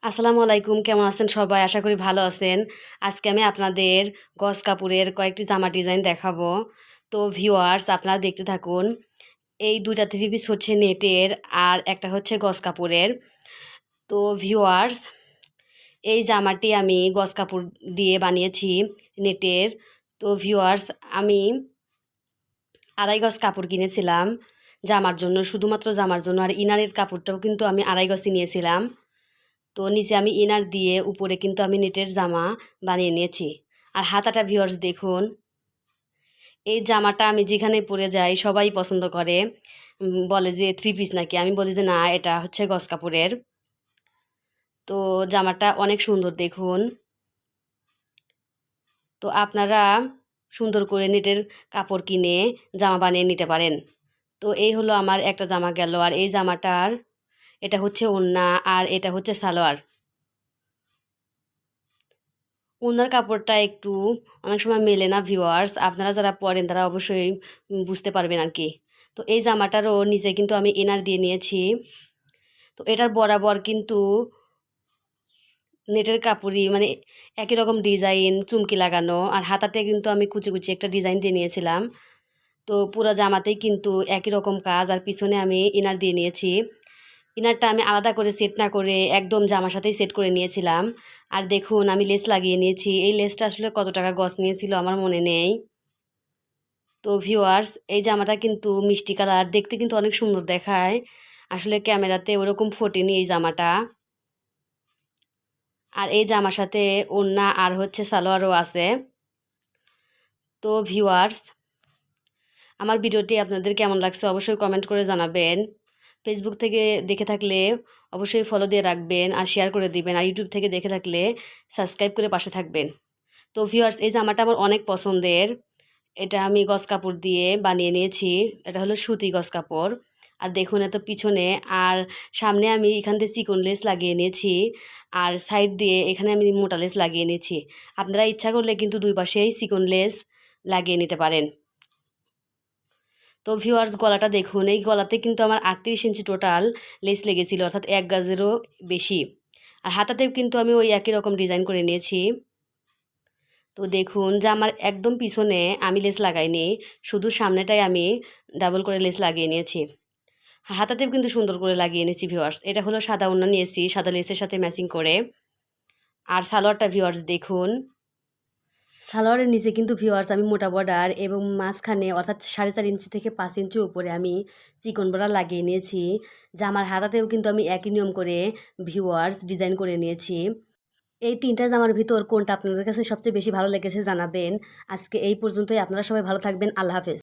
আসসালামু আলাইকুম, কেমন আছেন সবাই? আশা করি ভালো আছেন। আজকে আমি আপনাদের গজ কাপড়ের কয়েকটি জামা ডিজাইন দেখাবো। তো ভিউয়ার্স, আপনারা দেখতে থাকুন। এই ২টা থ্রি পিস হচ্ছে নেটের আর একটা হচ্ছে গজ কাপড়ের। তো ভিউয়ার্স, এই জামাটি আমি গজ কাপড় দিয়ে বানিয়েছি নেটের। তো ভিউয়ার্স, আমি ২.৫ গজ কাপড় কিনেছিলাম জামার জন্য, শুধুমাত্র জামার জন্য। আর ইনারের কাপড়টাও কিন্তু আমি ২.৫ গজই নিয়েছিলাম। তো নিচে আমি ইনার দিয়ে উপরে কিন্তু আমি নেটের জামা বানিয়ে নিয়েছি। আর হাতাটা ভিউয়ার্স দেখুন, এই জামাটা আমি যেখানে পরে যাই সবাই পছন্দ করে, বলে যে থ্রি পিস নাকি। আমি বলি যে না, এটা হচ্ছে গজ কাপড়ের। তো জামাটা অনেক সুন্দর দেখুন। তো আপনারা সুন্দর করে নেটের কাপড় কিনে জামা বানিয়ে নিতে পারেন। তো এই হলো আমার একটা জামা গেল। আর এই জামাটার এটা হচ্ছে ওড়না আর এটা হচ্ছে সালোয়ার। ওনার কাপড়টা একটু অনেক সময় মেলে না ভিউয়ার্স, আপনারা যারা পরেন তারা অবশ্যই বুঝতে পারবেন আর কি। তো এই জামাটারও নিচে কিন্তু আমি ইনার দিয়ে নিয়েছি। তো এটার বরাবর কিন্তু নেটের কাপড়ই, মানে একই রকম ডিজাইন, চুমকি লাগানো। আর হাতাতে কিন্তু আমি কুচি কুচি একটা ডিজাইন দিয়ে নিয়েছিলাম। তো পুরো জামাতেই কিন্তু একই রকম কাজ। আর পিছনে আমি ইনার দিয়ে নিয়েছি। ইনারটা আমি আলাদা করে সেট না করে একদম জামার সাথেই সেট করে নিয়েছিলাম। আর দেখুন, আমি লেস লাগিয়ে নিয়েছি। এই লেসটা আসলে কত টাকা গজ নিয়েছিল আমার মনে নেই। তো ভিউয়ার্স, এই জামাটা কিন্তু মিষ্টি কালার, দেখতে কিন্তু অনেক সুন্দর দেখায়। আসলে ক্যামেরাতে ওরকম ফোটেনি এই জামাটা। আর এই জামার সাথে ওড়না আর হচ্ছে সালোয়ারও আছে। তো ভিউয়ার্স, আমার ভিডিওটি আপনাদের কেমন লাগছে অবশ্যই কমেন্ট করে জানাবেন। ফেসবুক থেকে দেখে থাকলে অবশ্যই ফলো দিয়ে রাখবেন আর শেয়ার করে দিবেন। আর ইউটিউব থেকে দেখে থাকলে সাবস্ক্রাইব করে পাশে থাকবেন। তো ভিউয়ার্স, এই জামাটা আমার অনেক পছন্দের। এটা আমি গজ কাপড় দিয়ে বানিয়ে নিয়েছি। এটা হলো সুতি গজ কাপড়। আর দেখুন, এত পিছনে আর সামনে আমি এখান থেকে চিকন লেস লাগিয়ে নিয়েছি। আর সাইড দিয়ে এখানে আমি মোটা লেস লাগিয়ে নিয়েছি। আপনারা ইচ্ছা করলে কিন্তু দুই পাশেই চিকন লেস লাগিয়ে নিতে পারেন। তো ভিউয়ার্স, গলাটা দেখুন। এই গলাতে কিন্তু আমার ৩৮ ইঞ্চি টোটাল লেস লেগেছিল, অর্থাৎ ১ গজেরও বেশি। আর হাতাতেও কিন্তু আমি ওই একই রকম ডিজাইন করে নিয়েছি। তো দেখুন, জামার একদম পিছনে আমি লেস লাগাইনি, শুধু সামনেটাই আমি ডাবল করে লেস লাগিয়ে নিয়েছি। হাতাতেও কিন্তু সুন্দর করে লাগিয়ে নিয়েছি ভিউয়ার্স। এটা হলো সাদা ওড়না নিয়েছি, সাদা লেসের সাথে ম্যাচিং করে। আর সালোয়ারটা ভিউয়ার্স দেখুন। সালোয়ারের নিচে কিন্তু ভিউয়ার্স আমি মোটা বর্ডার এবং মাঝখানে অর্থাৎ 4.5 ইঞ্চি থেকে 5 ইঞ্চি উপরে আমি চিকন বর্ডার লাগিয়ে নিয়েছি। জামার হাতাতেও কিন্তু আমি একই নিয়ম করে ভিউয়ার্স ডিজাইন করে নিয়েছি। এই ৩টা জামার ভিতর কোনটা আপনাদের কাছে সবচেয়ে বেশি ভালো লেগেছে জানাবেন। আজকে এই পর্যন্তই। আপনারা সবাই ভালো থাকবেন। আল্লাহ হাফেজ।